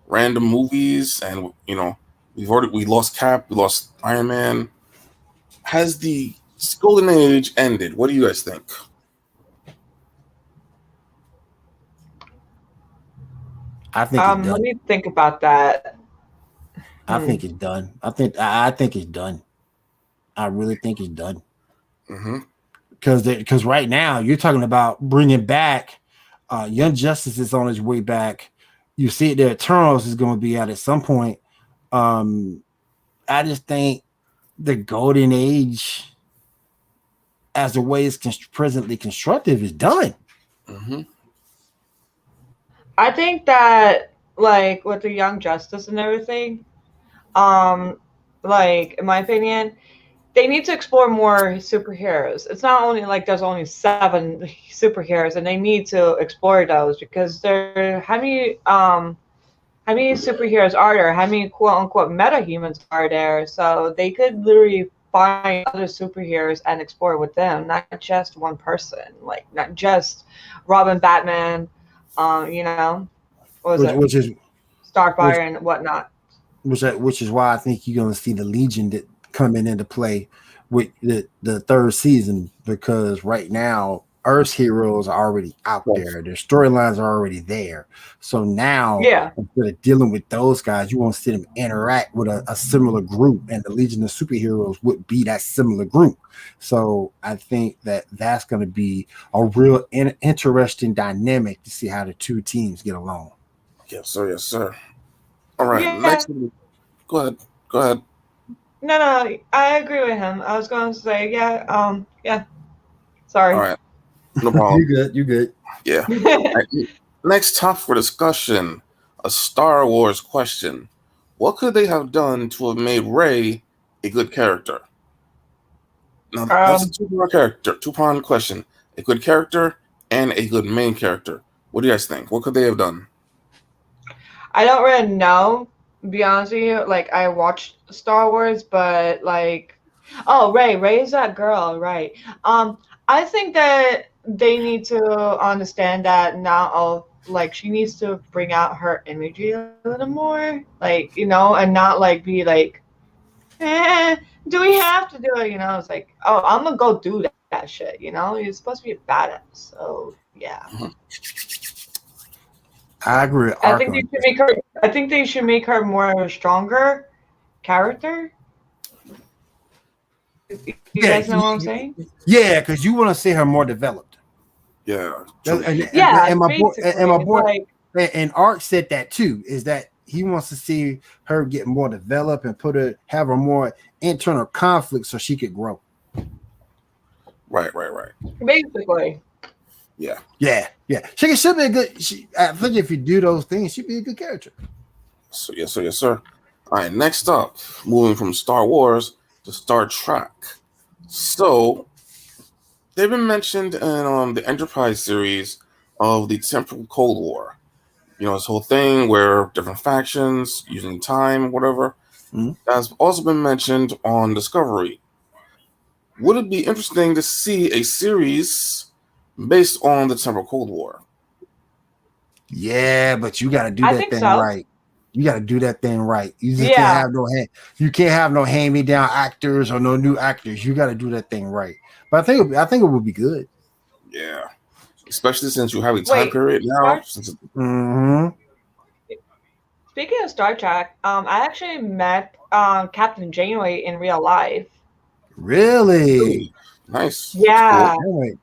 random movies, and we lost Cap, we lost Iron Man. Has the golden age ended? What do you guys think? I think it's done. Let me think about that. I think it's done. I think it's done. I really think it's done. Because right now you're talking about bringing back Young Justice is on his way back. You see the Eternals is going to be out at some point. I just think the golden age, as the way it's presently constructive, is done. I think that, like, with the Young Justice and everything, like, in my opinion, they need to explore more superheroes. It's not only like there's only 7 superheroes, and they need to explore those because how many superheroes are there? How many quote unquote metahumans are there? So they could literally find other superheroes and explore with them, not just one person, like not just Robin, Batman, which is Starfire and whatnot. Which is why I think you're going to see the Legion that coming into play with the third season, because right now Earth's heroes are already out there. Their storylines are already there. So now, instead of dealing with those guys, you want to see them interact with a similar group, and the Legion of Superheroes would be that similar group. So I think that's going to be a real interesting dynamic to see how the two teams get along. Yes, sir. Yes, sir. All right. Next, go ahead. No, I agree with him. I was going to say, yeah. Sorry. All right. No problem. You're good. Yeah. Right. Next topic for discussion, a Star Wars question. What could they have done to have made Rey a good character? Now, that's a two-pronged question. A good character and a good main character. What do you guys think? What could they have done? I don't really know, to be honest with you. Like, I watched Star Wars, but like, Rey is that girl, right? I think that they need to understand that now. Like, she needs to bring out her energy a little more, like, and not like be like, do we have to do it? It's like, oh, I'm gonna go do that shit. You're supposed to be a badass, so yeah. I agree. I think they should make her more of a stronger character. You guys know what I'm saying? Yeah, because you want to see her more developed. Yeah. And my boy and Art said that too, is that he wants to see her get more developed and have her more internal conflict so she could grow. Right. Basically. Yeah. She should be a good. I think if you do those things, she'd be a good character. So yes, sir. All right. Next up, moving from Star Wars to Star Trek. So they've been mentioned in the Enterprise series of the Temporal Cold War. This whole thing where different factions using time, whatever. That's also been mentioned on Discovery. Would it be interesting to see a series based on the December Cold War. Yeah, but you got to do I that think thing so. right. You got to do that thing right. You just Yeah. you can't have no hand me down actors or no new actors. You got to do that thing right. But I think it would be good. Yeah, especially since you have a time Wait, period now. Mm-hmm. Speaking of Star Trek, I actually met Captain Janeway in real life. Really? Nice. Yeah.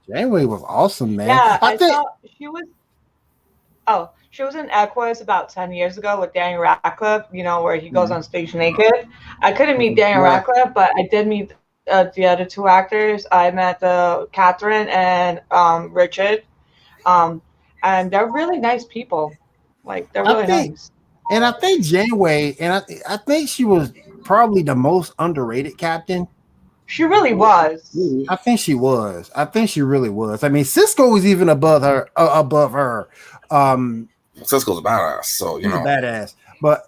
Janeway was awesome, man. Yeah, I think saw she was. Oh, she was in Equus about 10 years ago with Daniel Radcliffe. You know, where he goes on stage naked. I couldn't meet Daniel Yeah. Radcliffe, but I did meet the other two actors. I met Catherine and Richard, and they're really nice people. Like they're really nice. And I think Janeway, and I think she was probably the most underrated captain. She really was. I think she was. I think she really was. I mean, Cisco was even above her. Cisco's a badass, so She's a badass. But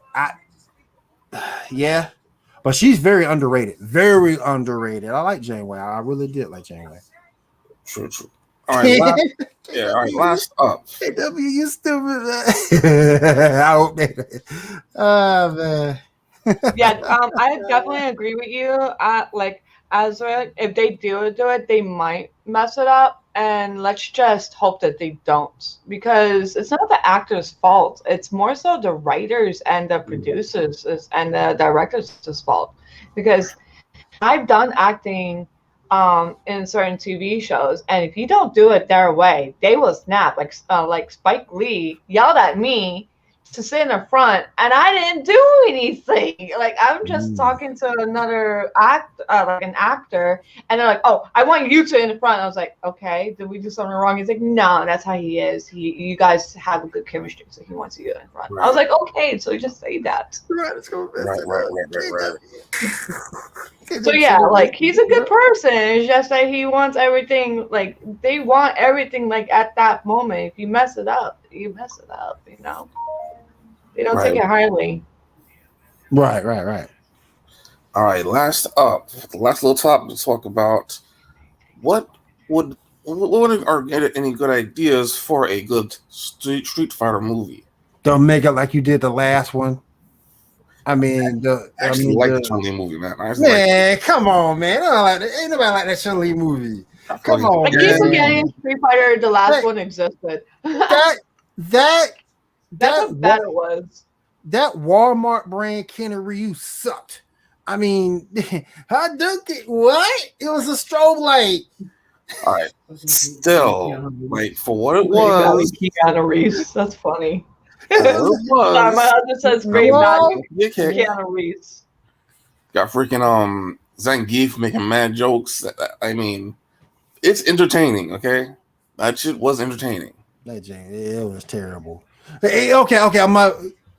yeah, but she's very underrated. Very underrated. I like Janeway. I really did like Janeway. True. All right, last up. Hey, W, you stupid, man. I hope they. Oh man. Yeah, I definitely agree with you. Like Ezra, if they do it, they might mess it up, and let's just hope that they don't, because it's not the actor's fault. It's more so the writers and the producers and the directors' fault, because I've done acting in certain TV shows, and if you don't do it their way, they will snap. Like Spike Lee yelled at me to sit in the front, and I didn't do anything. Like I'm just talking to another an actor, and they're like, "Oh, I want you to in the front." I was like, "Okay, did we do something wrong?" He's like, "No, that's how he is. You guys have a good chemistry, so he wants you in front." Right. I was like, "Okay, so just say that." Right. So yeah, like he's a good person. It's just that he wants everything. Like they want everything like at that moment. If you mess it up, you mess it up. You know. They don't take it highly. Right. All right, last little topic to talk about. What are any good ideas for a good Street Fighter movie? Don't make it like you did the last one. I mean, the Chun-Li movie, man. Come on, man. Ain't nobody like that Chun-Li movie. Come on, I keep forgetting Street Fighter, the last one existed. That's how bad it was. That Walmart brand Kenny Ryu sucked. I mean, how dunk it? What? It was a strobe light. All right. Still, like for what it was. Keanu Reeves. That's funny. It was. Sorry, my husband says great value. Keanu Reeves. Got freaking Zangief making mad jokes. I mean, it's entertaining. Okay, that shit was entertaining. It was terrible. Okay,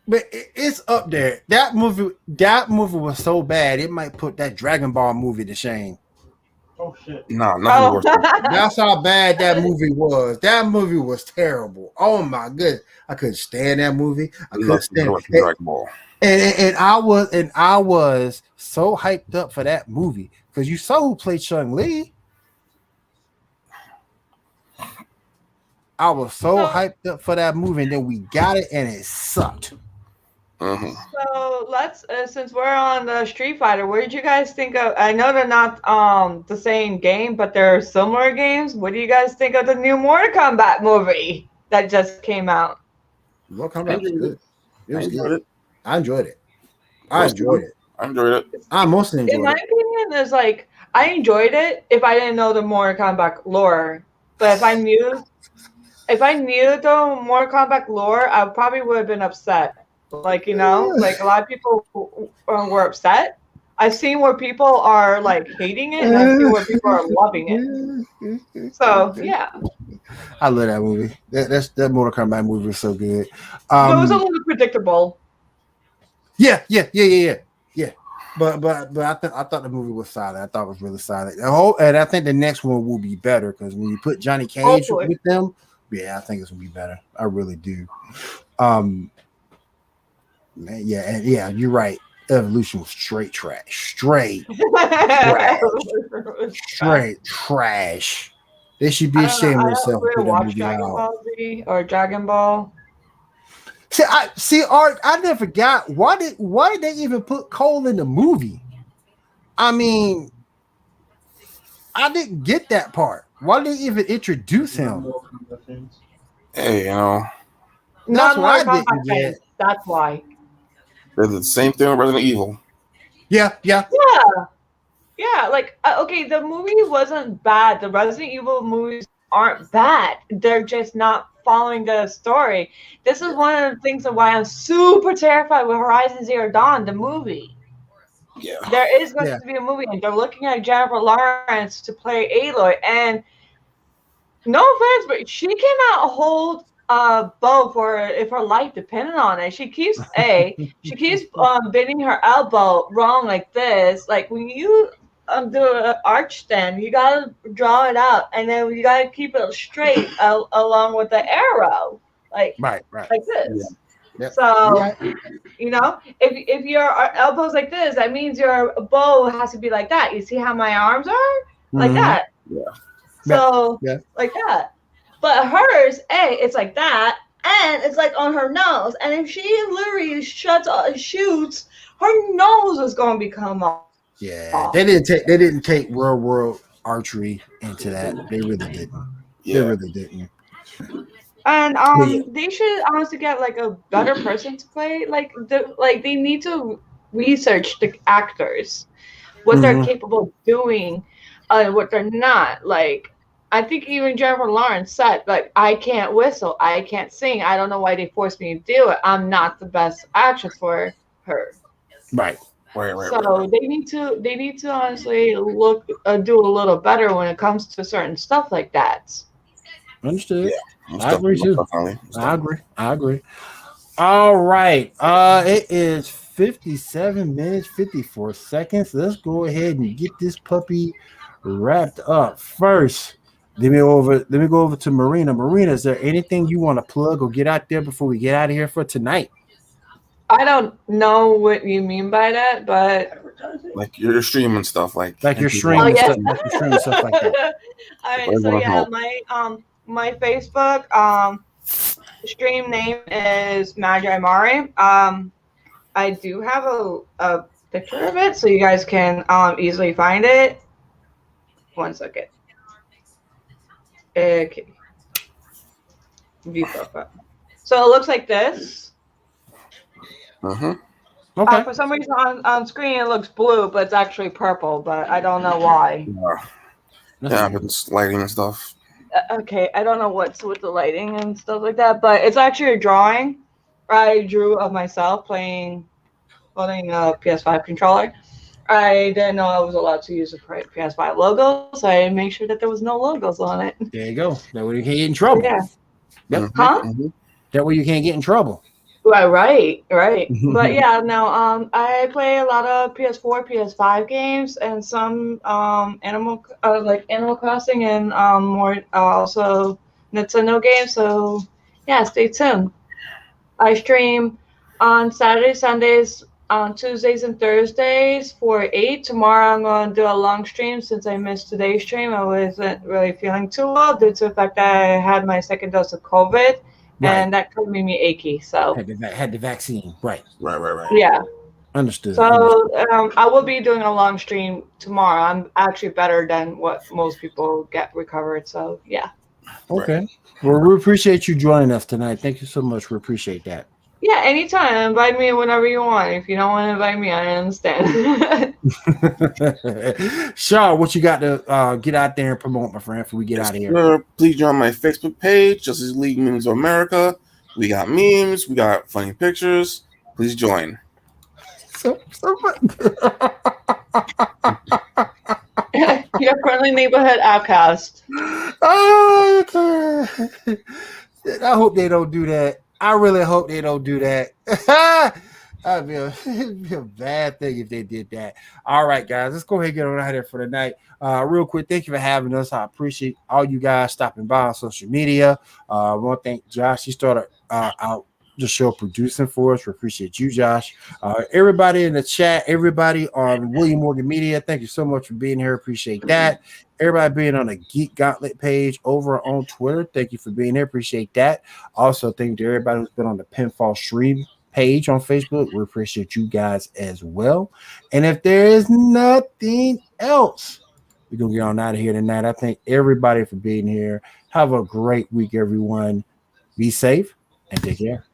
but it's up there. That movie was so bad it might put that Dragon Ball movie to shame. Oh shit! No, nothing worse. That's how bad that movie was. That movie was terrible. Oh my goodness, I couldn't stand that movie. I couldn't stand Dragon Ball. And I was so hyped up for that movie because you saw who played Chun-Li. I was so hyped up for that movie, and then we got it, and it sucked. Mm-hmm. So let's, since we're on the Street Fighter, what did you guys think of? I know they're not the same game, but they're similar games. What do you guys think of the new Mortal Kombat movie that just came out? Mortal Kombat was good. It was good. I enjoyed it. I enjoyed it. I mostly enjoyed it. In my opinion, is like I enjoyed it if I didn't know the Mortal Kombat lore, but if I knew the Mortal Kombat lore, I probably would have been upset. Like, you know, like a lot of people were upset. I've seen where people are like hating it, and I've seen where people are loving it. So yeah, I love that movie. That Mortal Kombat movie was so good. it was a little predictable. Yeah. But I thought the movie was solid. I thought it was really solid. And I think the next one will be better because when you put Johnny Cage with them, yeah, I think it's gonna be better. I really do. Man, yeah, you're right. Evolution was straight trash. Straight trash. They should be I don't know. ashamed of I don't themselves really for that watch movie Dragon out. Ball Z or Dragon Ball. See, Art. I never got why did they even put Cole in the movie? I mean, I didn't get that part. Why did they even introduce him? Mortal Kombat fans. Hey, you know, That's Not what I Mortal didn't Kombat get. fans. That's why. they did the same thing with Resident Evil. Yeah. Yeah, like okay, the movie wasn't bad. The Resident Evil movies aren't bad. They're just not following the story. This is one of the things of why I'm super terrified with Horizon Zero Dawn, the movie. Yeah. There is going Yeah. to be a movie, and they're looking at Jennifer Lawrence to play Aloy. And no offense, but she cannot hold a bow for if her life depended on it. She keeps bending her elbow wrong like this. Like when you do an arch stand, you gotta draw it out, and then you gotta keep it straight along with the arrow, like Right. like this. Yep. So Yeah. you know, if your elbow's like this, that means your bow has to be like that. You see how my arms are like Mhm. that. Yeah. So Yeah. like that. But hers, it's like that, and it's like on her nose. And if she literally shoots, her nose is going to become off. Yeah. They didn't take real world archery into that. They really didn't. They Yeah. really didn't. And Yeah. they should honestly get like a better person to play. Like they need to research the actors, what they're Mhm. capable of doing, what they're not. Like I think even Jennifer Lawrence said, like, I can't whistle, I can't sing. I don't know why they forced me to do it. I'm not the best actress for her. Right. So they need to honestly look do a little better when it comes to certain stuff like that. Understood. Most I agree too. definitely. I agree. All right. It is 57 minutes, 54 seconds. Let's go ahead and get this puppy wrapped up. First, let me go over to Marina. Marina, is there anything you want to plug or get out there before we get out of here for tonight? I don't know what you mean by that, but Advertising. Like you're streaming stuff, like Your oh streaming yes. stuff, like your streaming stuff like that. All right, Whatever so will yeah, help. my Facebook stream name is Magi Mari. I do have a picture of it, so you guys can easily find it. 1 second. Okay. View profile. So it looks like this. Uh-huh. Okay. For some reason on screen it looks blue, but it's actually purple. But I don't know why. Yeah, but it's lighting and stuff. Okay, I don't know what's with the lighting and stuff like that, but it's actually a drawing I drew of myself holding a PS5 controller. I didn't know I was allowed to use a PS5 logo, so I made sure that there was no logos on it. There you go. That way you can't get in trouble. Yeah. Yep. Mhm, Huh? mhm. That way you can't get in trouble. Right. But yeah, no, I play a lot of PS4, PS5 games, and some Animal Crossing, and more also Nintendo games. So yeah, stay tuned. I stream on Saturdays, Sundays, on Tuesdays and Thursdays for 8. Tomorrow I'm going to do a long stream since I missed today's stream. I wasn't really feeling too well due to the fact that I had my second dose of COVID. Right. And that could make me achy. So Had the vaccine. Right. Right. yeah. Understood. So I will be doing a long stream tomorrow. I'm actually better than what most people get recovered. So yeah. Okay. Well, we appreciate you joining us tonight. Thank you so much. We appreciate that. Yeah, anytime. Invite me whenever you want. If you don't want to invite me, I understand. Shaw, what you got to get out there and promote, my friend, before we get out of here? Please join my Facebook page, Justice League Memes of America. We got memes, we got funny pictures. Please join. Your friendly neighborhood outcast. Oh, okay. I hope they don't do that. I really hope they don't do that. It'd be a bad thing if they did that. All right, guys, let's go ahead and get on out of here for the night. Real quick, thank you for having us. I appreciate all you guys stopping by on social media. I want to thank Josh. He started out the show producing for us. We appreciate you, Josh. Everybody in the chat, everybody on William Morgan Media, thank you so much for being here. Appreciate that. Everybody being on the Geek Gauntlet page over on Twitter. Thank you for being here. Appreciate that. Also, thank you to everybody who's been on the Pinfall Stream page on Facebook. We appreciate you guys as well. And if there is nothing else, we're going to get on out of here tonight. I thank everybody for being here. Have a great week, everyone. Be safe and take care.